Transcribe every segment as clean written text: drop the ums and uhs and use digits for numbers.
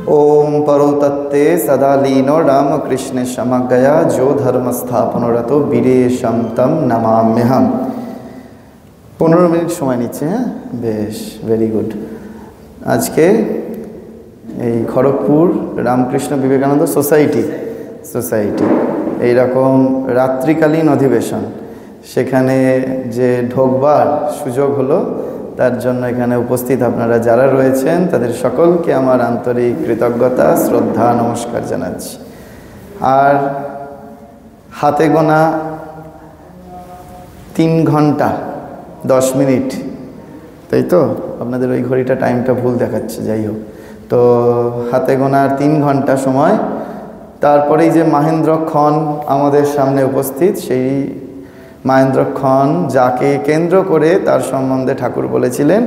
ओम परो तत्ते सदा लीनो रामकृष्णे समगया जो धर्म स्थापनरतो वीरेशम तम नमाम्यहम। 15 মিনিট সময় নিচ্ছে। হ্যাঁ, বেশ, ভেরি গুড। আজকে এই খড়গপুর রামকৃষ্ণ বিবেকানন্দ সোসাইটি এইরকম রাত্রিকালীন অধিবেশন, সেখানে যে ঢোকবার সুযোগ হলো, তার জন্য এখানে উপস্থিত আপনারা যারা রয়েছেন তাদের সকলকে আমার আন্তরিক কৃতজ্ঞতা, শ্রদ্ধা, নমস্কার জানাচ্ছি। আর হাতে গোনা 3 ঘন্টা 10 মিনিট, তাই তো? আপনাদের ওই ঘড়িটা টাইমটা ভুল দেখাচ্ছে, যাই হোক। তো হাতে গোনার 3 ঘন্টা সময়, তারপরেই যে মহেন্দ্রক্ষণ আমাদের সামনে উপস্থিত, সেই মহেন্দ্রক্ষণ যাকে কেন্দ্র করে তার সম্বন্ধে ঠাকুর বলেছিলেন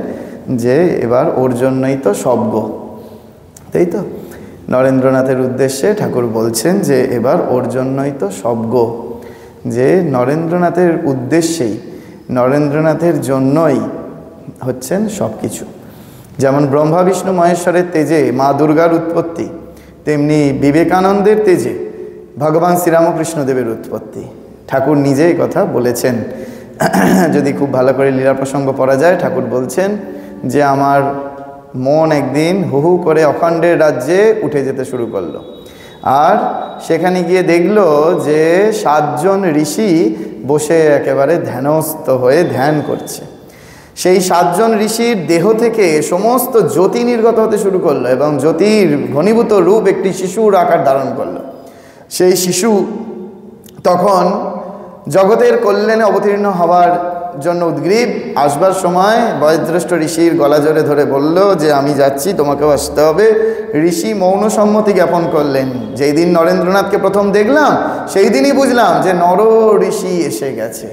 যে এবার ওর জন্যই তো সব গো, তাই তো? নরেন্দ্রনাথের উদ্দেশ্যে ঠাকুর বলছেন যে এবার ওর জন্যই তো সব গো, যে নরেন্দ্রনাথের উদ্দেশ্যেই, নরেন্দ্রনাথের জন্যই হচ্ছেন সব কিছু। যেমন ব্রহ্মা বিষ্ণু মহেশ্বরের তেজে মা দুর্গার উৎপত্তি, তেমনি বিবেকানন্দের তেজে ভগবান শ্রীরামকৃষ্ণদেবের উৎপত্তি। ঠাকুর নিজেই কথা বলেছেন। যদি খুব ভালো করে লীলা প্রসঙ্গ পড়া যায়, ঠাকুর বলছেন যে আমার মন একদিন হু হু করে অখণ্ডের রাজ্যে উঠে যেতে শুরু করলো, আর সেখানে গিয়ে দেখলো যে 7 জন ঋষি বসে একেবারে ধ্যানস্থ হয়ে ধ্যান করছে। সেই 7 জন ঋষির দেহ থেকে সমস্ত জ্যোতি নির্গত হতে শুরু করলো এবং জ্যোতির ঘনীভূত রূপ একটি শিশুর আকার ধারণ করলো। সেই শিশু তখন জগতের কল্যাণে অবতীর্ণ হওয়ার জন্য উদ্গ্রীব। আসবার সময় বয়োজ্যেষ্ঠ ঋষির গলা জোরে ধরে বলল যে আমি যাচ্ছি, তোমাকেও আসতে হবে। ঋষি মৌন সম্মতি জ্ঞাপন করলেন। যেই দিন নরেন্দ্রনাথকে প্রথম দেখলাম, সেই দিনই বুঝলাম যে নর ঋষি এসে গেছে,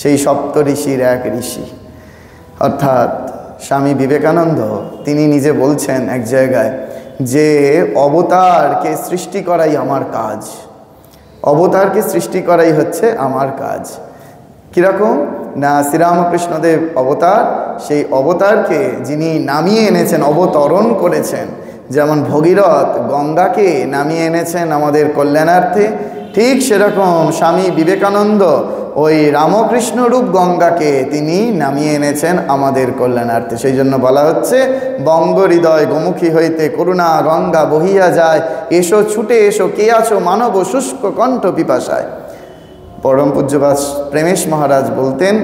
সেই 7 ঋষির এক ঋষি, অর্থাৎ স্বামী বিবেকানন্দ। তিনি নিজে বলছেন এক জায়গায় যে অবতারকে সৃষ্টি করাই আমার কাজ, অবতারকে সৃষ্টি করাই হচ্ছে আমার কাজ। কীরকম না, শ্রীরামকৃষ্ণদেব অবতার, সেই অবতারকে যিনি নামিয়ে এনেছেন, অবতরণ করেছেন, যেমন ভগীরথ গঙ্গাকে নামিয়ে এনেছেন আমাদের কল্যাণার্থে, ঠিক সেরকম স্বামী বিবেকানন্দ ওই রামকৃষ্ণ রূপ গঙ্গাকে তিনি নামিয়ে এনেছেন আমাদের কল্যাণার্থে। সেই জন্য বলা হচ্ছে বঙ্গ হৃদয় গোমুখী হইতে করুণা গঙ্গা বহিয়া যায়, এসো ছুটে এসো কে আছো মানব শুষ্ক কণ্ঠ পিপাসায়। পরম পূজ্যপাদ প্রেমেশ মহারাজ বলতেন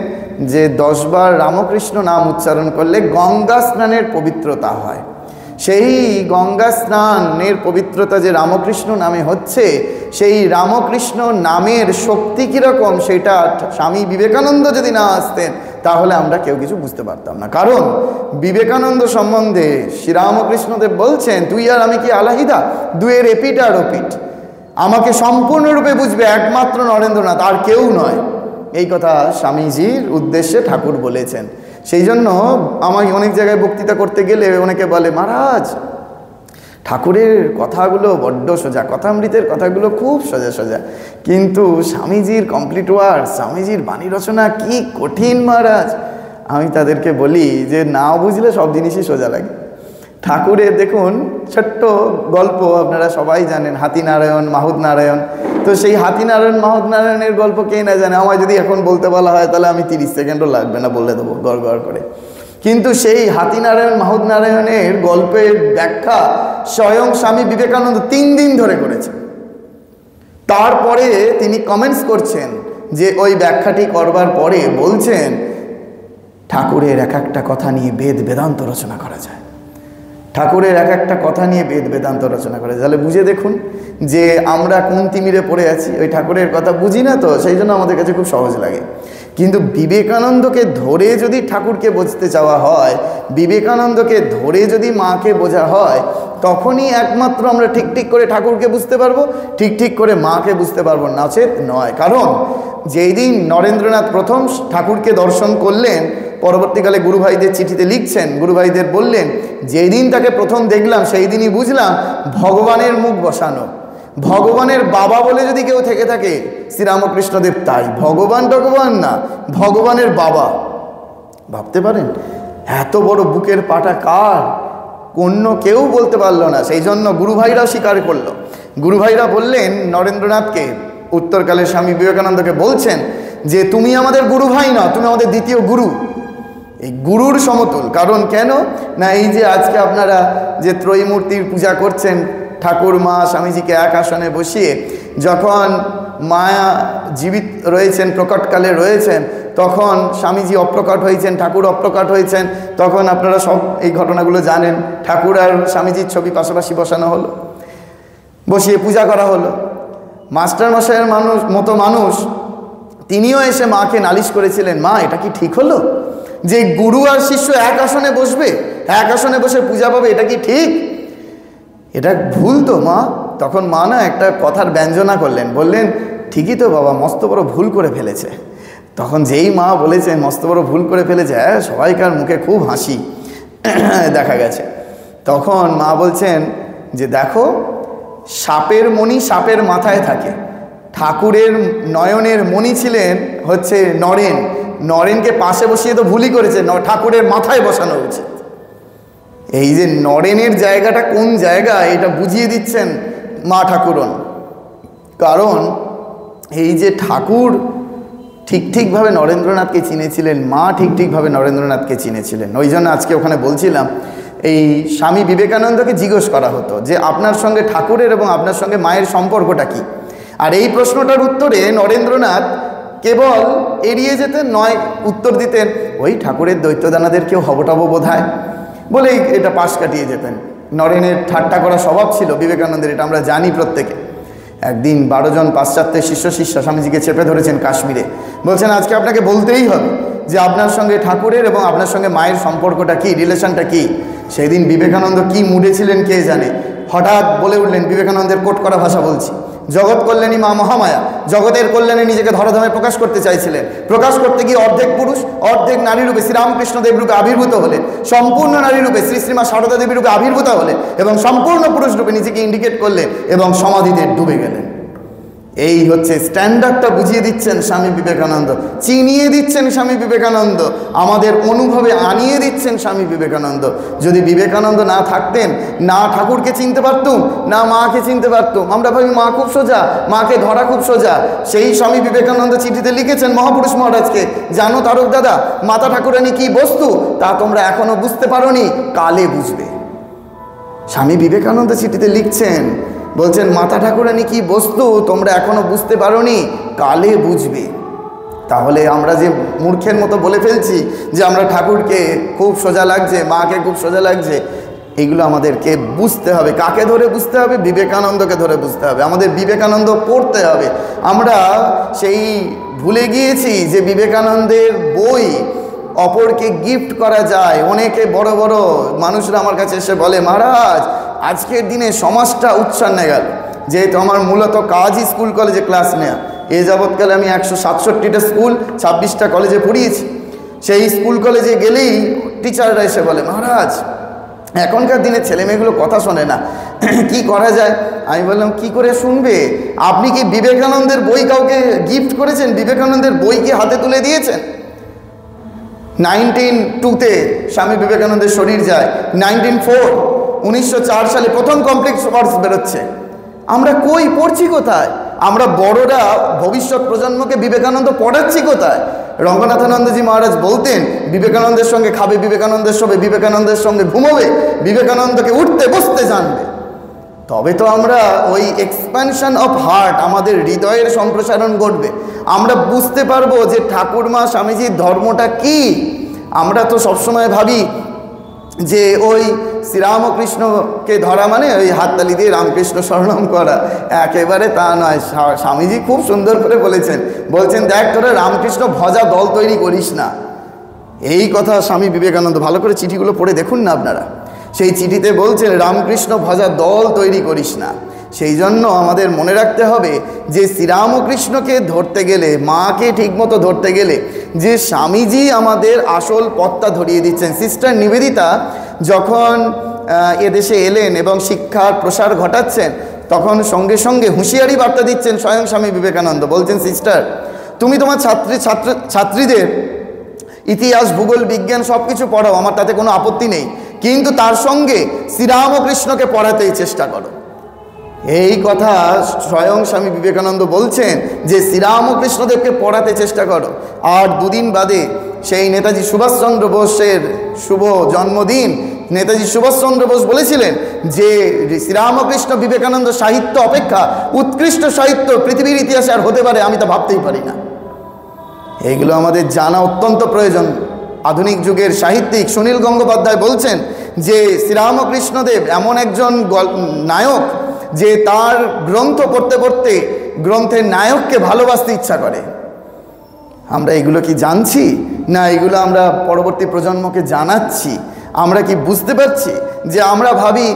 যে 10 বার রামকৃষ্ণ নাম উচ্চারণ করলে গঙ্গা স্নানের পবিত্রতা হয়। সেই গঙ্গা স্নানের পবিত্রতা যে রামকৃষ্ণ নামে হচ্ছে, সেই রামকৃষ্ণ নামের শক্তি কীরকম সেটা স্বামী বিবেকানন্দ যদি না আসতেন তাহলে আমরা কেউ কিছু বুঝতে পারতাম না। কারণ বিবেকানন্দ সম্বন্ধে শ্রীরামকৃষ্ণদেব বলছেন, তুই আর আমি কি আলাহিদা, দুয়ের এপিট আর ওপিট, আমাকে সম্পূর্ণরূপে বুঝবে একমাত্র নরেন্দ্রনাথ, আর কেউ নয়। এই কথা স্বামীজির উদ্দেশ্যে ঠাকুর বলেছেন। সেই জন্য আমাকে অনেক জায়গায় বক্তৃতা করতে গেলে অনেকে বলে, মহারাজ ঠাকুরের কথাগুলো বড্ড সোজা, কথামৃতের কথাগুলো খুব সোজা সোজা, কিন্তু স্বামীজির কমপ্লিট ওয়ার্ড, স্বামীজির বাণী রচনা কি কঠিন মহারাজ। আমি তাদেরকে বলি যে না বুঝলে সব জিনিসই সোজা লাগে। ঠাকুরের দেখুন ছোট্ট গল্প, আপনারা সবাই জানেন হাতিনারায়ণ মাহুত নারায়ণ। তো সেই হাতিনারায়ণ মাহুত নারায়ণের গল্প কে না জানে। আমায় যদি এখন বলতে বলা হয় তাহলে আমি 30 সেকেন্ডও লাগবে না, বলে দেবো গড় গড় করে। কিন্তু সেই হাতিনারায়ণ মাহুত নারায়ণের গল্পের ব্যাখ্যা স্বয়ং স্বামী বিবেকানন্দ 3 দিন ধরে করেছেন। তারপরে তিনি কমেন্টস করছেন যে ওই ব্যাখ্যাটি করবার পরে বলছেন ঠাকুরের এক একটা কথা নিয়ে বেদ বেদান্ত রচনা করা যায়, ঠাকুরের এক একটা কথা নিয়ে বেদ বেদান্ত রচনা করে। তাহলে বুঝে দেখুন যে আমরা কোন তিমিরে পড়ে আছি, ওই ঠাকুরের কথা বুঝি না, তো সেই জন্য আমাদের কাছে খুব সহজ লাগে। কিন্তু বিবেকানন্দকে ধরে যদি ঠাকুরকে বুঝতে চাওয়া হয়, বিবেকানন্দকে ধরে যদি মাকে বোঝা হয়, তখনই একমাত্র আমরা ঠিক ঠিক করে ঠাকুরকে বুঝতে পারবো, ঠিক ঠিক করে মাকে বুঝতে পারবো, নচেত নয়। কারণ যেই দিন নরেন্দ্রনাথ প্রথম ঠাকুরকে দর্শন করলেন, পরবর্তীকালে গুরুভাইদের চিঠিতে লিখছেন, গুরুভাইদের বললেন যেই দিন তাকে প্রথম দেখলাম সেই দিনই বুঝলাম ভগবানের মুখ বসানো। ভগবানের বাবা বলে যদি কেউ থেকে থাকে শ্রীরামকৃষ্ণদেব, তাই ভগবান ভগবান না, ভগবানের বাবা। ভাবতে পারেন এত বড় বুকের পাটা কার, অন্য কেউ বলতে পারলো না। সেই জন্য গুরু ভাইরাও স্বীকার করলো। গুরু ভাইরা বললেন নরেন্দ্রনাথকে, উত্তরকালে স্বামী বিবেকানন্দকে বলছেন যে তুমি আমাদের গুরু ভাই না, তুমি আমাদের দ্বিতীয় গুরু, এই গুরুর সমতুল। কারণ কেন না, এই যে আজকে আপনারা যে ত্রয়ীমূর্তির পূজা করছেন, ঠাকুর মা স্বামীজিকে এক আসনে বসিয়ে, যখন মায়া জীবিত রয়েছেন, প্রকটকালে রয়েছেন, তখন স্বামীজি অপ্রকট হয়েছেন, ঠাকুর অপ্রকট হয়েছেন, তখন আপনারা সব এই ঘটনাগুলো জানেন। ঠাকুর আর স্বামীজির ছবি পাশাপাশি বসানো হলো, বসিয়ে পূজা করা হলো। মাস্টারমশাইয়ের মানুষ তিনিও এসে মাকে নালিশ করেছিলেন, মা এটা কি ঠিক হলো যে গুরু আর শিষ্য এক আসনে বসবে, এক আসনে বসে পূজা পাবে, এটা কি ঠিক? এটা ভুল তো মা। তখন মা না একটা কথার ব্যঞ্জনা করলেন, বললেন ঠিকই তো বাবা, মস্ত বড় ভুল করে ফেলেছে। তখন যেই মা বলেছে মস্ত বড় ভুল করে ফেলেছে, সবাইকার মুখে খুব হাসি দেখা গেছে। তখন মা বলছেন যে দেখো, সাপের মণি সাপের মাথায় থাকে। ঠাকুরের নয়নের মণি ছিলেন হচ্ছে নরেন, নরেনকে পাশে বসিয়ে তো ভুলই করেছে, ঠাকুরের মাথায় বসানো উচিত। এই যে নরেনের জায়গাটা কোন জায়গা, এটা বুঝিয়ে দিচ্ছেন মা ঠাকুরন। কারণ এই যে ঠাকুর ঠিকভাবে নরেন্দ্রনাথকে চিনেছিলেন, মা ঠিকভাবে নরেন্দ্রনাথকে চিনেছিলেন। ওই জন্য আজকে ওখানে বলছিলাম, এই স্বামী বিবেকানন্দকে জিজ্ঞেস করা হতো যে আপনার সঙ্গে ঠাকুরের এবং আপনার সঙ্গে মায়ের সম্পর্কটা কি। আর এই প্রশ্নটার উত্তরে নরেন্দ্রনাথ কেবল এড়িয়ে যেতেন নয়, উত্তর দিতেন ওই ঠাকুরের দৈত্যদানাদের কেউ হবটব বোধহয়, বলেই এটা পাশ কাটিয়ে যেতেন। নরেনের ঠাট্টা করা স্বভাব ছিল বিবেকানন্দের, এটা আমরা জানি প্রত্যেকে। একদিন 12 জন পাশ্চাত্যের শিষ্যা স্বামীজিকে চেপে ধরেছেন কাশ্মীরে, বলছেন আজকে আপনাকে বলতেই হবে যে আপনার সঙ্গে ঠাকুরের এবং আপনার সঙ্গে মায়ের সম্পর্কটা কি, রিলেশনটা কি। সেদিন বিবেকানন্দ কি মুডে ছিলেন কে জানে, হঠাৎ বলে উঠলেন, বিবেকানন্দের কোট করা ভাষা বলছি, জগৎ কল্যাণী মা মহামায়া, জগতের কল্যাণে নিজেকে ধরাধামে প্রকাশ করতে চাইছিলেন। প্রকাশ করতে গিয়ে অর্ধেক পুরুষ অর্ধেক নারী রূপে শ্রীরামকৃষ্ণদেব রূপে আবির্ভূত হলেন, সম্পূর্ণ নারী রূপে শ্রীমা সারদা দেবী রূপে আবির্ভূত হলেন এবং সম্পূর্ণ পুরুষ রূপে নিজেকে ইন্ডিকেট করলেন এবং সমাধিতে ডুবে গেলেন। এই হচ্ছে স্ট্যান্ডার্ডটা বুঝিয়ে দিচ্ছেন স্বামী বিবেকানন্দ, চিনিয়ে দিচ্ছেন স্বামী বিবেকানন্দ, আমাদের অনুভবে আনিয়ে দিচ্ছেন স্বামী বিবেকানন্দ। যদি বিবেকানন্দ না থাকতেন, না ঠাকুরকে চিনতে পারতুম, না মাকে চিনতে পারতুম। আমরা ভাবি মা খুব সোজা, মাকে ধরা খুব সোজা। সেই স্বামী বিবেকানন্দ চিঠিতে লিখেছেন মহাপুরুষ মহারাজকে, জানো তারক দাদা, মাতা ঠাকুরানী কি বস্তু তা তোমরা এখনো বুঝতে পারোনি, কালে বুঝবে। স্বামী বিবেকানন্দ চিঠিতে লিখছেন, বলছেন মাতা ঠাকুরানী কি বস্তু তোমরা এখনো বুঝতে পারোনি, কালে বুঝবে। তাহলে আমরা যে মূর্খের মতো বলে ফেলছি যে আমরা ঠাকুরকে খুব সোজা লাগছে, মাকে খুব সোজা লাগছে, এগুলো আমাদেরকে বুঝতে হবে। কাকে ধরে বুঝতে হবে? বিবেকানন্দকে ধরে বুঝতে হবে। আমাদের বিবেকানন্দ পড়তে হবে। আমরা সেই ভুলে গিয়েছি যে বিবেকানন্দের বই অপরকে গিফট করা যায়। অনেকে বড় বড় মানুষরা আমার কাছে এসে বলে, মহারাজ আজকের দিনে সমাজটা উচ্ছন্নে গেল। যেহেতু আমার মূলত কাজই স্কুল কলেজে ক্লাস নেওয়া, এ যাবৎকালে আমি 167টা স্কুল 26টা কলেজে পড়িয়েছি। সেই স্কুল কলেজে গেলেই টিচাররা এসে বলে, মহারাজ এখনকার দিনে ছেলেমেয়েগুলো কথা শোনে না, কি করা যায়? আমি বললাম কি করে শুনবে? আপনি কি বিবেকানন্দের বই কাউকে গিফট করেছেন? বিবেকানন্দের বই কি হাতে তুলে দিয়েছেন? 1902-তে স্বামী বিবেকানন্দের শরীর যায়, 1904 সালে প্রথম কমপ্লেক্স কোর্স বেরোচ্ছে। আমরা কই পড়ছি কোথায়? আমরা বড়রা ভবিষ্যৎ প্রজন্মকে বিবেকানন্দ পড়াচ্ছি কোথায়? রঙ্গনাথানন্দজি মহারাজ বলতেন, বিবেকানন্দের সঙ্গে খাবে, বিবেকানন্দের সঙ্গে, বিবেকানন্দের সঙ্গে ঘুমোবে, বিবেকানন্দকে উঠতে বসতে জানবে। তবে তো আমরা ওই এক্সপ্যানশন অফ হার্ট, আমাদের হৃদয়ের সম্প্রসারণ ঘটবে। আমরা বুঝতে পারবো যে ঠাকুরমা স্বামীজির ধর্মটা কি। আমরা তো সবসময় ভাবি যে ওই শ্রীরামকৃষ্ণকে ধরা মানে ওই হাততালি দিয়ে রামকৃষ্ণ স্মরণ করা, একেবারে তা নয়। স্বামীজি খুব সুন্দর করে বলছেন দেখ তোরা রামকৃষ্ণ ভজা দল তৈরি করিস না। এই কথা স্বামী বিবেকানন্দ, ভালো করে চিঠিগুলো পড়ে দেখুন না আপনারা, সেই চিঠিতে বলছেন রামকৃষ্ণ ভজা দল তৈরি করিস না। সেই জন্য আমাদের মনে রাখতে হবে যে শ্রীরামকৃষ্ণকে ধরতে গেলে, মাকে ঠিকমতো ধরতে গেলে যে স্বামীজি আমাদের আসল পথটা ধরিয়ে দিচ্ছেন। সিস্টার নিবেদিতা যখন এদেশে এলেন এবং শিক্ষার প্রসার ঘটাচ্ছেন, তখন সঙ্গে সঙ্গে হুঁশিয়ারি বার্তা দিচ্ছেন স্বয়ং স্বামী বিবেকানন্দ। বলছেন, সিস্টার তুমি তোমার ছাত্রীদের ইতিহাস, ভূগোল, বিজ্ঞান সব কিছু পড়াও, আমার তাতে কোনো আপত্তি নেই, কিন্তু তার সঙ্গে শ্রীরামকৃষ্ণকে পড়াতেই চেষ্টা করো। এই কথা স্বয়ং স্বামী বিবেকানন্দ বলছেন যে শ্রীরামকৃষ্ণদেবকে পড়াতে চেষ্টা করো। আর দুদিন বাদে সেই নেতাজি সুভাষচন্দ্র বোসের শুভ জন্মদিন, নেতাজি সুভাষচন্দ্র বোস বলেছিলেন যে শ্রীরামকৃষ্ণ বিবেকানন্দ সাহিত্য অপেক্ষা উৎকৃষ্ট সাহিত্য পৃথিবীর ইতিহাসে আর হতে পারে, আমি তা ভাবতেই পারি না। এইগুলো আমাদের জানা অত্যন্ত প্রয়োজন। আধুনিক যুগের সাহিত্যিক সুনীল গঙ্গোপাধ্যায় বলছেন যে শ্রীরামকৃষ্ণদেব এমন একজন নায়ক যে তার গ্রন্থ পড়তে পড়তে গ্রন্থের নায়ককে ভালোবাসতে ইচ্ছা করে। আমরা এগুলো কি জানছি? না এগুলো আমরা পরবর্তী প্রজন্মকে জানাচ্ছি? আমরা কি বুঝতে পারছি যে আমরা ভাবি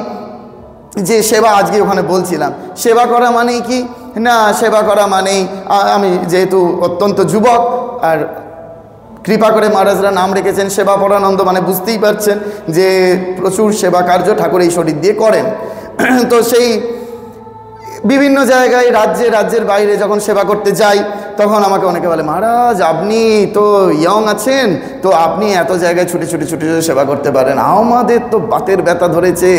যে সেবা, আজকে ওখানে বলছিলাম সেবা করা মানেই কি না, সেবা করা মানেই আমি যেহেতু অত্যন্ত যুবক আর কৃপা করে মহারাজরা নাম রেখেছেন সেবা পরানন্দ, মানে বুঝতেই পারছেন যে প্রচুর সেবা কার্য ঠাকুর এই শরীর দিয়ে করেন। তো সেই বিভিন্ন জায়গায় রাজ্যের বাইরে যখন সেবা করতে যাই তখন আমাকে অনেকে বলে, মহারাজ আপনি তো ইয়ং আছেন, তো আপনি এত জায়গায় ছুটে ছুটে সেবা করতে পারেন, আমাদের তো বাতের ব্যথা ধরেছে,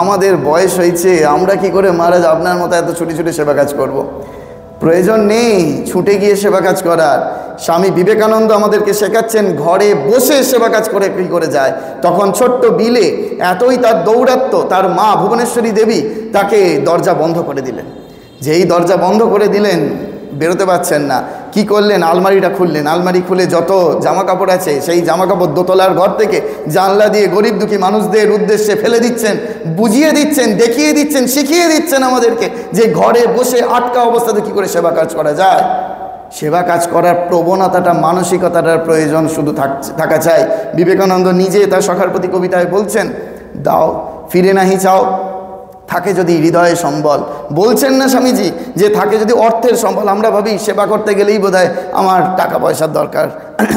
আমাদের বয়স হয়েছে, আমরা কি করে মহারাজ আপনার মতো এত ছুটে সেবা কাজ করব। প্রয়োজন নেই ছুটে গিয়ে সেবা কাজ করার। স্বামী বিবেকানন্দ আমাদেরকে শেখাচ্ছেন ঘরে বসে সেবা কাজ করে কী করে যায়। তখন ছোট্ট বিলে এতই তার দৌরাত্ম্য, তার মা ভুবনেশ্বরী দেবী তাকে দরজা বন্ধ করে দিলেন। যেই দরজা বন্ধ করে দিলেন, বেরোতে পারছেন না, কি করলেন, আলমারিটা খুললেন, আলমারি খুলে যত জামা কাপড় আছে সেই জামা কাপড় দোতলার ঘর থেকে জানলা দিয়ে গরিব দুঃখী মানুষদের উদ্দেশ্যে ফেলে দিচ্ছেন, বুঝিয়ে দিচ্ছেন, দেখিয়ে দিচ্ছেন, শিখিয়ে দিচ্ছেন আমাদেরকে যে ঘরে বসে আটকা অবস্থাতে কী করে সেবা কাজ করা যায়। সেবা কাজ করার প্রবণতাটা, মানসিকতাটার প্রয়োজন শুধু থাকা চাই। বিবেকানন্দ নিজে তার সখার প্রতি কবিতায় বলছেন, দাও ফিরে নাহি চাও, থাকে যদি হৃদয়ে সম্বল। বলছেন না স্বামীজি যে থাকে যদি অর্থের সম্বল। আমরা ভাবি সেবা করতে গেলেই বোধহয় আমার টাকা পয়সার দরকার,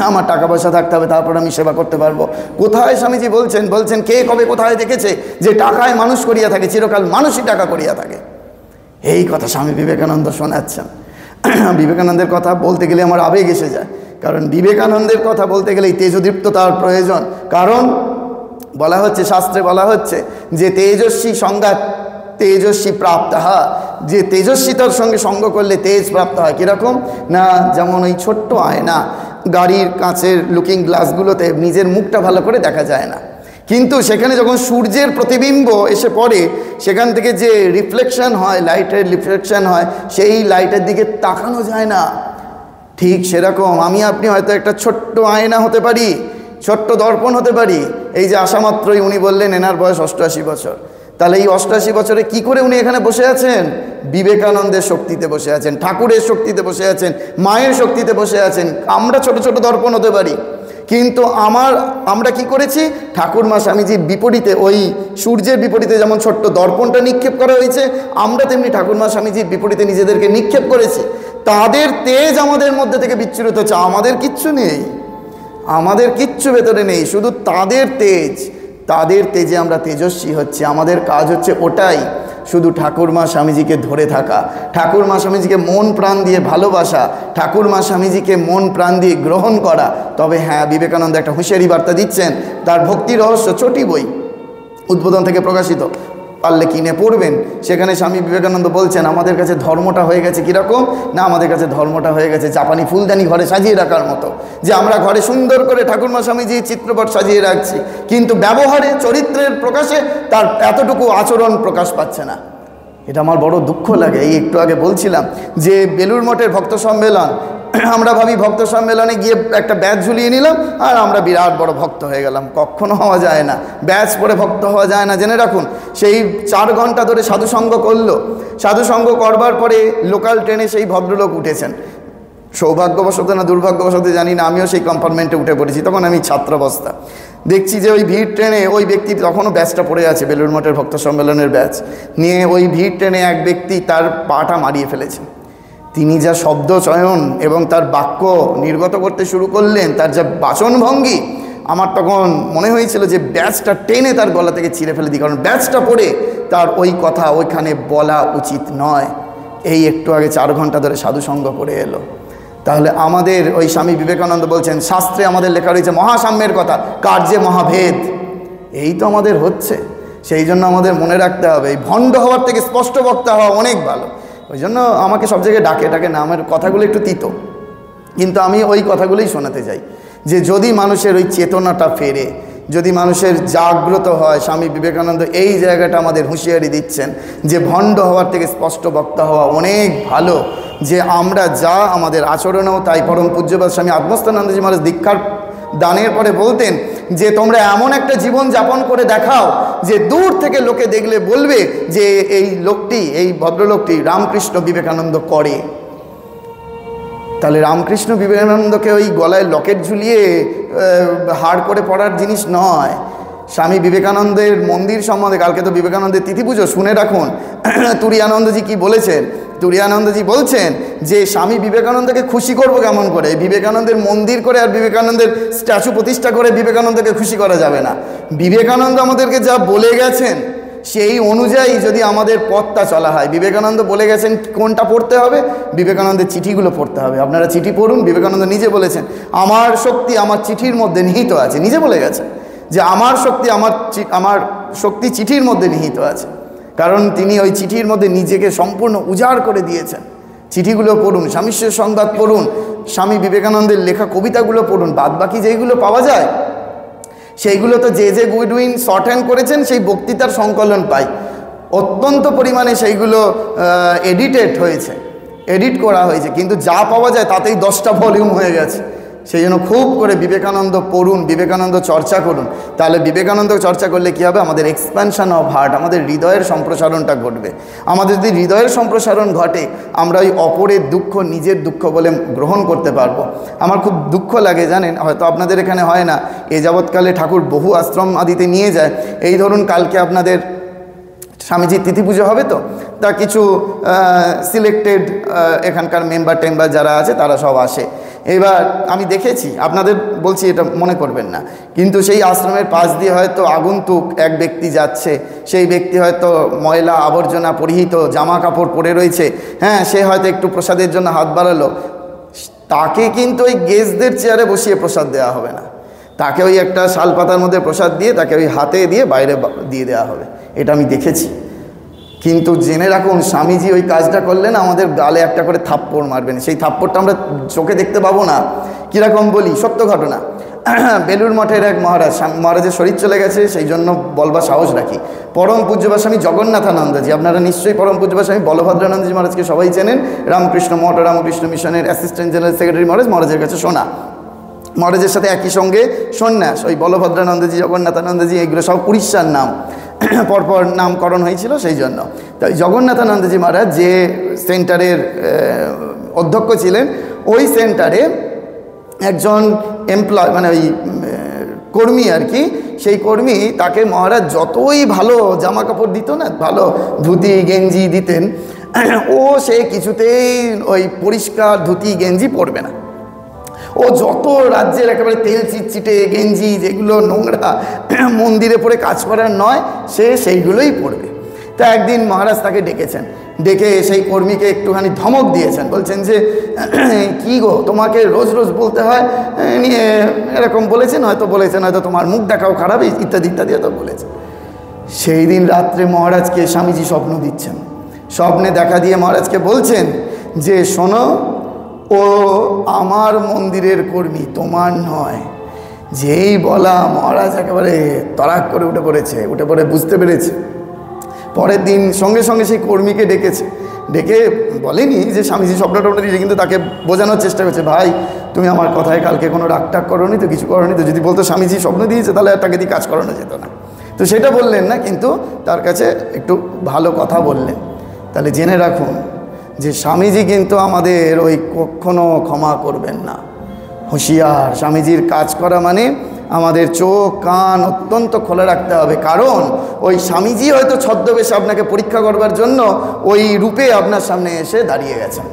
আমার টাকা পয়সা থাকতে হবে তারপর আমি সেবা করতে পারবো। কোথায় স্বামীজি বলছেন কে কবে কোথায় দেখেছে যে টাকায় মানুষ করিয়া থাকে, চিরকাল মানুষই টাকা করিয়া থাকে। এই কথা স্বামী বিবেকানন্দ শোনাচ্ছেন। বিবেকানন্দের কথা বলতে গেলে আমার আবেগ এসে যায়, কারণ বিবেকানন্দের কথা বলতে গেলেই তেজদীপ্ততার প্রয়োজন। কারণ বলা হচ্ছে, শাস্ত্রে বলা হচ্ছে যে তেজস্বী সংজ্ঞা তেজস্বী প্রাপ্ত হয়, যে তেজস্বিতার সঙ্গে সঙ্গ করলে তেজ প্রাপ্ত হয়। কীরকম না, যেমন ওই ছোট্ট আয়না, গাড়ির কাঁচের লুকিং গ্লাসগুলোতে নিজের মুখটা ভালো করে দেখা যায় না, কিন্তু সেখানে যখন সূর্যের প্রতিবিম্ব এসে পড়ে সেখান থেকে যে রিফ্লেকশন হয়, লাইটের রিফ্লেকশন হয়, সেই লাইটের দিকে তাকানো যায় না। ঠিক সেরকম আমি আপনি হয়তো একটা ছোট্ট আয়না হতে পারি, ছোট্ট দর্পণ হতে পারি। এই যে আসা মাত্রই উনি বললেন এনার বয়স 88 বছর, তাহলে এই 88 বছরে কি করে উনি এখানে বসে আছেন? বিবেকানন্দের শক্তিতে বসে আছেন, ঠাকুরের শক্তিতে বসে আছেন, মায়ের শক্তিতে বসে আছেন। আমরা ছোট ছোট দর্পণ হতে পারি, কিন্তু আমরা কি করেছি? ঠাকুরমা স্বামীজির বিপরীতে, ওই সূর্যের বিপরীতে যেমন ছোট্ট দর্পণটা নিক্ষেপ করা হয়েছে, আমরা তেমনি ঠাকুরমা স্বামীজির বিপরীতে নিজেদেরকে নিক্ষেপ করেছি। তাদের তেজ আমাদের মধ্যে থেকে বিচ্ছুরিত হচ্ছে, আমাদের কিচ্ছু নেই, আমাদের কিচ্ছু ভেতরে নেই, শুধু তাদের তেজ, তাদের তেজে আমরা তেজস্বী হচ্ছে। আমাদের কাজ হচ্ছে ওটাই, শুধু ঠাকুরমা স্বামীজিকে ধরে থাকা, ঠাকুরমা স্বামীজিকে মন প্রাণ দিয়ে ভালোবাসা, ঠাকুরমা স্বামীজিকে মন প্রাণ দিয়ে গ্রহণ করা। তবে হ্যাঁ, বিবেকানন্দ একটা হুঁশিয়ারি বার্তা দিচ্ছেন, তার ভক্তি রহস্য ছোটি বই উদ্বোধন থেকে প্রকাশিত, পারলে কিনে পড়বেন। সেখানে স্বামী বিবেকানন্দ বলছেন আমাদের কাছে ধর্মটা হয়ে গেছে কীরকম না, আমাদের কাছে ধর্মটা হয়ে গেছে জাপানি ফুলদানি ঘরে সাজিয়ে রাখার মতো, যে আমরা ঘরে সুন্দর করে ঠাকুরমা স্বামীজি চিত্রপট সাজিয়ে রাখছি, কিন্তু ব্যবহারে চরিত্রের প্রকাশে তার এতটুকু আচরণ প্রকাশ পাচ্ছে না। এটা আমার বড় দুঃখ লাগে। এই একটু আগে বলছিলাম যে বেলুড় মঠের ভক্ত সম্মেলন, আমরা ভাবি ভক্ত সম্মেলনে গিয়ে একটা ব্যাচ ঝুলিয়ে নিলাম আর আমরা বিরাট বড় ভক্ত হয়ে গেলাম। কখনো হওয়া যায় না, ব্যাচ পরে ভক্ত হওয়া যায় না। জেনে রাখুন, সেই 4 ঘন্টা ধরে সাধুসঙ্গ করলো, সাধুসঙ্গ করবার পরে লোকাল ট্রেনে সেই ভদ্রলোক উঠেছেন। সৌভাগ্যবশত না দুর্ভাগ্যবশত জানি না, আমিও সেই কম্পার্টমেন্টে উঠে পড়েছি। তখন আমি ছাত্রাবস্থা, দেখছি যে ওই ভিড় ট্রেনে ওই ব্যক্তি তখনও ব্যাচটা পড়ে আছে, বেলুড় মঠের ভক্ত সম্মেলনের ব্যাচ নিয়ে ওই ভিড় ট্রেনে এক ব্যক্তি তার পাটা মারিয়ে ফেলেছেন। তিনি যা শব্দ চয়ন এবং তার বাক্য নির্গত করতে শুরু করলেন, তার যা বাচনভঙ্গি, আমার তখন মনে হয়েছিল যে ব্যাচটা টেনে তার গলা থেকে ছিঁড়ে ফেলে দিই, কারণ ব্যাচটা পড়ে তার ওই কথা ওইখানে বলা উচিত নয়। এই একটু আগে 4 ঘন্টা ধরে সাধুসঙ্গ করে এলো। তাহলে আমাদের ওই স্বামী বিবেকানন্দ বলছেন, শাস্ত্রে আমাদের লেখা রয়েছে মহাসাম্যের কথা, কার্যে মহাভেদ। এই তো আমাদের হচ্ছে। সেই জন্য আমাদের মনে রাখতে হবে এই ভণ্ড হওয়ার থেকে স্পষ্ট বক্তা হওয়া অনেক ভালো। ওই জন্য আমাকে সব জায়গায় ডাকে না, আমার কথাগুলো একটু তিতো, কিন্তু আমি ওই কথাগুলোই শোনাতে যাই যে যদি মানুষের ওই চেতনাটা ফেরে, যদি মানুষের জাগ্রত হয়, স্বামী বিবেকানন্দ এই জায়গাটা আমাদের হুঁশিয়ারি দিচ্ছেন যে ভণ্ড হওয়ার থেকে স্পষ্ট বক্তা হওয়া অনেক ভালো, যে আমরা যা আমাদের আচরণেও তাই। পরম পূজ্যপাদ স্বামী আত্মস্থানন্দজি মহারাজ দীক্ষার দানের পরে বলতেন যে তোমরা এমন একটা জীবন যাপন করে দেখাও যে দূর থেকে লোকে দেখলে বলবে যে এই লোকটি, এই ভদ্রলোকটি রামকৃষ্ণ বিবেকানন্দ করে। তাহলে রামকৃষ্ণ বিবেকানন্দকে ওই গলায় লকেট ঝুলিয়ে হাড় করে পড়ার জিনিস নয়। স্বামী বিবেকানন্দের মন্দির সম্বন্ধে, কালকে তো বিবেকানন্দের তিথি পুজো, শুনে রাখুন তুরীয়ানন্দজি কি বলেছেন। তুরীয়ানন্দজি বলছেন যে স্বামী বিবেকানন্দকে খুশি করব কেমন করে? বিবেকানন্দের মন্দির করে আর বিবেকানন্দের স্ট্যাচু প্রতিষ্ঠা করে বিবেকানন্দকে খুশি করা যাবে না। বিবেকানন্দ আমাদেরকে যা বলে গেছেন সেই অনুযায়ী যদি আমাদের পথটা চলা হয়, বিবেকানন্দ বলে গেছেন কোনটা পড়তে হবে, বিবেকানন্দের চিঠিগুলো পড়তে হবে। আপনারা চিঠি পড়ুন, বিবেকানন্দ নিজে বলেছেন আমার শক্তি আমার চিঠির মধ্যে নিহিত আছে, নিজে বলে গেছেন যে আমার শক্তি চিঠির মধ্যে নিহিত আছে, কারণ তিনি ওই চিঠির মধ্যে নিজেকে সম্পূর্ণ উজাড় করে দিয়েছেন। চিঠিগুলো পড়ুন, স্বামীশ্বর সংবাদ পড়ুন, স্বামী বিবেকানন্দের লেখা কবিতাগুলো পড়ুন, বাদবাকি যেইগুলো পাওয়া যায় সেইগুলো তো যে গুডউইন শর্ট হ্যান্ড করেছেন সেই বক্তৃতার সংকলন পাই, অত্যন্ত পরিমাণে সেইগুলো এডিট করা হয়েছে, কিন্তু যা পাওয়া যায় তাতেই 10টা ভলিউম হয়ে গেছে। সেই জন্য খুব করে বিবেকানন্দ পড়ুন, বিবেকানন্দ চর্চা করুন। তাহলে বিবেকানন্দ চর্চা করলে কী হবে? আমাদের এক্সপ্যানশন অফ হার্ট, আমাদের হৃদয়ের সম্প্রসারণটা ঘটবে। আমাদের যদি হৃদয়ের সম্প্রসারণ ঘটে, আমরা ওই অপরের দুঃখ নিজের দুঃখ বলে গ্রহণ করতে পারবো। আমার খুব দুঃখ লাগে জানেন, হয়তো আপনাদের এখানে হয় না, এ যাবৎকালে ঠাকুর বহু আশ্রম আদিতে নিয়ে যায়। এই ধরুন কালকে আপনাদের স্বামীজির তিথি পুজো হবে, তো তা কিছু সিলেক্টেড এখানকার মেম্বার যারা আছে তারা সব আসে। এবার আমি দেখেছি, আপনাদের বলছি এটা মনে করবেন না, কিন্তু সেই আশ্রমের পাশ দিয়ে হয়তো আগন্তুক এক ব্যক্তি যাচ্ছে, সেই ব্যক্তি হয়তো ময়লা আবর্জনা পরিহিত জামা কাপড় পরে রয়েছে, হ্যাঁ, সে হয়তো একটু প্রসাদের জন্য হাত বাড়ালো, তাকে কিন্তু ওই গেস্টদের চেয়ারে বসিয়ে প্রসাদ দেওয়া হবে না, তাকে ওই একটা শাল পাতার মধ্যে প্রসাদ দিয়ে তাকে ওই হাতে দিয়ে বাইরে দিয়ে দেওয়া হবে। এটা আমি দেখেছি। কিন্তু জেনে রাখুন, স্বামীজি ওই কাজটা করলেন, আমাদের গালে একটা করে থাপ্পড় মারবেন। সেই থাপ্পড়টা আমরা চোখে দেখতে পাবো না। কীরকম বলি, সত্য ঘটনা। বেলুর মঠের এক মহারাজের শরীর চলে গেছে, সেই জন্য বলবার সাহস রাখি। পরম পূজ্যপাদ স্বামী জগন্নাথানন্দজি, আপনারা নিশ্চয়ই পরম পূজ্যপাদ স্বামী বলভদ্রানন্দজি মহারাজকে সবাই চেনেন, রামকৃষ্ণ মঠ রামকৃষ্ণ মিশনের অ্যাসিস্ট্যান্ট জেনারেল সেক্রেটারি মহারাজের কাছে শোনা, মহারাজের সাথে একই সঙ্গে সন্ন্যাস। ওই বলভদ্রানন্দজি, জগন্নাথানন্দজি, এগুলো সব উড়িষ্যার নাম, পরপর নামকরণ হয়েছিল, সেই জন্য। তাই জগন্নাথানন্দজি মহারাজ যে সেন্টারের অধ্যক্ষ ছিলেন, ওই সেন্টারে একজন এমপ্লয়, মানে ওই কর্মী আর কি, সেই কর্মী তাকে মহারাজ যতই ভালো জামা কাপড় দিত না, ভালো ধুতি গেঞ্জি দিতেন, সে কিছুতেই ওই পরিষ্কার ধুতি গেঞ্জি পরবে না। ও যত রাজ্যের একেবারে তেল চিটচিটে গেঞ্জি, যেগুলো নোংরা, মন্দিরে পরে কাজ করার নয়, সে সেইগুলোই পরবে। তা একদিন মহারাজ তাকে ডেকেছেন, ডেকে সেই কর্মীকে একটুখানি ধমক দিয়েছেন, বলছেন যে কি গো, তোমাকে রোজ রোজ বলতে হয়, নিয়ে এরকম বলেছেন, হয়তো তোমার মুখ দেখাও খারাপ, ইত্যাদি ইত্যাদি হয়তো বলেছেন। সেই দিন রাত্রে মহারাজকে স্বামীজি স্বপ্ন দিচ্ছেন, স্বপ্নে দেখা দিয়ে মহারাজকে বলছেন যে শোনো, ও আমার মন্দিরের কর্মী, তোমার নয়। যেই বলা, মহারাজ একেবারে তড়াক করে উঠে পড়ে বুঝতে পেরেছে। পরের দিন সঙ্গে সঙ্গে সেই কর্মীকে ডেকে বলেনি যে স্বামীজি স্বপ্নটা দিয়েছে, কিন্তু তাকে বোঝানোর চেষ্টা করছে, ভাই তুমি আমার কথায় কালকে কোনো রাগটাগ করোনি তো, কিছু করোনি তো? যদি বলতো স্বামীজি স্বপ্ন দিয়েছে, তাহলে আর তাকে দিয়ে কাজ করানো যেত না। তো সেটা বললেন না, কিন্তু তার কাছে একটু ভালো কথা বললেন। তাহলে জেনে রাখুন যে স্বামীজি কিন্তু আমাদের ওই কখনো ক্ষমা করবেন না। হুঁশিয়ার, স্বামীজির কাজ করা মানে আমাদের চোখ কান অত্যন্ত খোলা রাখতে হবে, কারণ ওই স্বামীজি হয়তো ছদ্মবেশে আপনাকে পরীক্ষা করবার জন্য ওই রূপে আপনার সামনে এসে দাঁড়িয়ে গেছেন,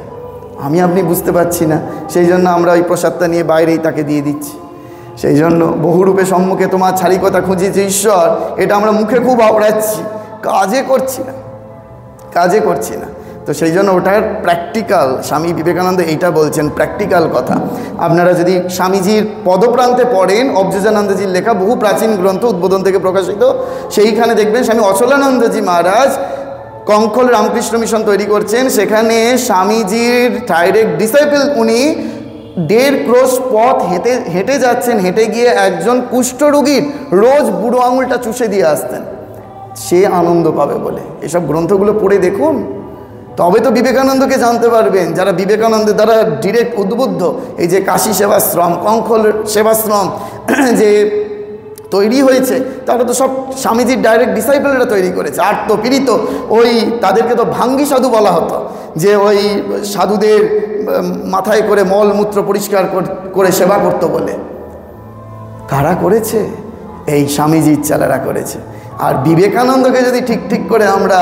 আপনি বুঝতে পারছি না। সেই জন্য আমরা ওই প্রসাদটা নিয়ে বাইরেই তাকে দিয়ে দিচ্ছি। সেই জন্য বহুরূপে সম্মুখে তোমার ছাড়ি কথা খুঁজিয়েছে ঈশ্বর, এটা আমরা মুখে খুব আওড়াচ্ছি, কাজে করছি না। তো সেই জন্য ওটার প্র্যাকটিক্যাল, স্বামী বিবেকানন্দ এইটা বলছেন প্র্যাকটিক্যাল কথা। আপনারা যদি স্বামীজির পদপ্রান্তে পড়েন, অবজুজানন্দজির লেখা বহু প্রাচীন গ্রন্থ উদ্বোধন থেকে প্রকাশিত, সেইখানে দেখবেন স্বামী অচলানন্দজি মহারাজ কঙ্খল রামকৃষ্ণ মিশন তৈরি করছেন। সেখানে স্বামীজির ডাইরেক্ট ডিসাইপল উনি 1.5 ক্রোশ পথ হেঁটে যাচ্ছেন, হেঁটে গিয়ে একজন কুষ্ঠরোগীর রোজ বুড়ো আঙুলটা চুষে দিয়ে আসতেন, সে আনন্দ পাবে বলে। এসব গ্রন্থগুলো পড়ে দেখুন, তবে তো বিবেকানন্দকে জানতে পারবেন। যারা বিবেকানন্দের দ্বারা ডিরেক্ট উদ্বুদ্ধ, এই যে কাশী সেবাশ্রম, কঙ্খল সেবাশ্রম যে তৈরি হয়েছে, তারা তো সব স্বামীজির ডাইরেক্ট ডিসাইপলরা তৈরি করেছে। আর্তপীড়িত ওই তাদেরকে তো ভাঙ্গি সাধু বলা হতো, যে ওই সাধুদের মাথায় করে মলমূত্র পরিষ্কার করে সেবা করতো বলে। কারা করেছে? এই স্বামীজির ছেলেরা করেছে। আর বিবেকানন্দকে যদি ঠিক করে আমরা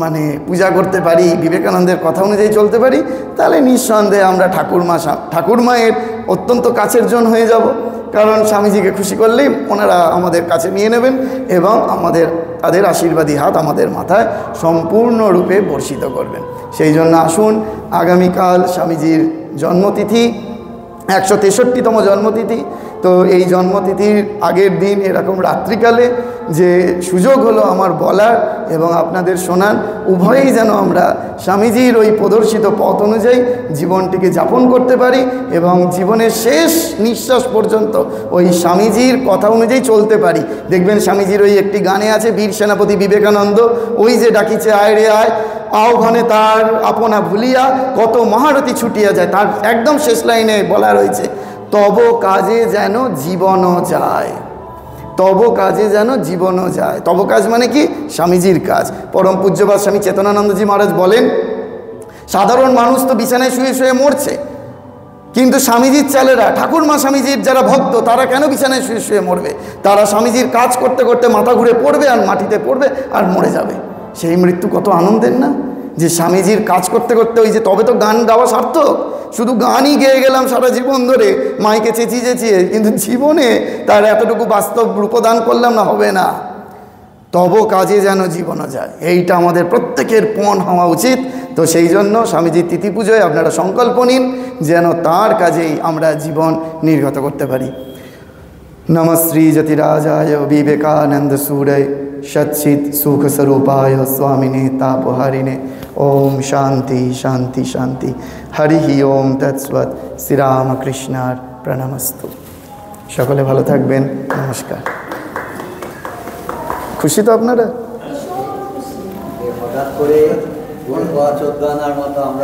মানে পূজা করতে পারি, বিবেকানন্দের কথা অনুযায়ী চলতে পারি, তাহলে নিঃসন্দেহে আমরা ঠাকুরমায়ের অত্যন্ত কাছের জন হয়ে যাব। কারণ স্বামীজিকে খুশি করলেই ওনারা আমাদের কাছে নিয়ে নেবেন এবং তাদের আশীর্বাদী হাত আমাদের মাথায় সম্পূর্ণরূপে বর্ষিত করবেন। সেই জন্য আসুন, আগামীকাল স্বামীজির জন্মতিথি, 163তম জন্মতিথি। তো এই জন্মতিথির আগের দিন এরকম রাত্রিকালে যে সুযোগ হলো আমার বলার এবং আপনাদের শোনার, উভয়েই যেন আমরা স্বামীজির ওই প্রদর্শিত পথ অনুযায়ী জীবনটিকে যাপন করতে পারি এবং জীবনের শেষ নিঃশ্বাস পর্যন্ত ওই স্বামীজির কথা অনুযায়ী চলতে পারি। দেখবেন স্বামীজির ওই একটি গানে আছে, বীর সেনাপতি বিবেকানন্দ, ওই যে ডাকিছে আয় রে আয়, আহ্বানে তার আপনা ভুলিয়া কত মহারথী ছুটিয়া যায়, তার একদম শেষ লাইনে বলা রয়েছে, তব কাজে যেন জীবনও যায়, তব কাজে যেন জীবনও যায়। তব কাজ মানে কি? স্বামীজির কাজ। পরম পূজ্যপাদ স্বামী চেতনানন্দজি মহারাজ বলেন, সাধারণ মানুষ তো বিছানায় শুয়ে শুয়ে মরছে, কিন্তু স্বামীজির ছেলেরা, ঠাকুরমা স্বামীজির যারা ভক্ত, তারা কেন বিছানায় শুয়ে শুয়ে মরবে? তারা স্বামীজির কাজ করতে করতে মাথা ঘুরে পড়বে আর মাটিতে পড়বে আর মরে যাবে। সেই মৃত্যু কত আনন্দের না, যে স্বামীজির কাজ করতে করতে ওই যে, তবে তো গান গাওয়া সার্থক। শুধু গানই গেয়ে গেলাম সারা জীবন ধরে মাইকে চেঁচিয়ে, কিন্তু জীবনে তার এতটুকু বাস্তব রূপদান করলাম না, হবে না। তব কাজে যেন জীবনও যায়, এইটা আমাদের প্রত্যেকের পণ হওয়া উচিত। তো সেই জন্য স্বামীজির তিথি পুজোয় আপনারা সংকল্প নিন যেন তার কাজেই আমরা জীবন নির্গত করতে পারি। নমশ্রী যতিরাজায় বিবেকানন্দ সুরয় সচ্চিৎ সুখ স্বরূপায় স্বামিনে তাপহারিণে। ওম শান্তি শান্তি শান্তি। হরি ওম তৎসৎ। শ্রীরামকৃষ্ণার প্রণামস্তু। সকলে ভালো থাকবেন। নমস্কার। খুশি তো আপনারা? হঠাৎ করে 14 গানার মতো আমরা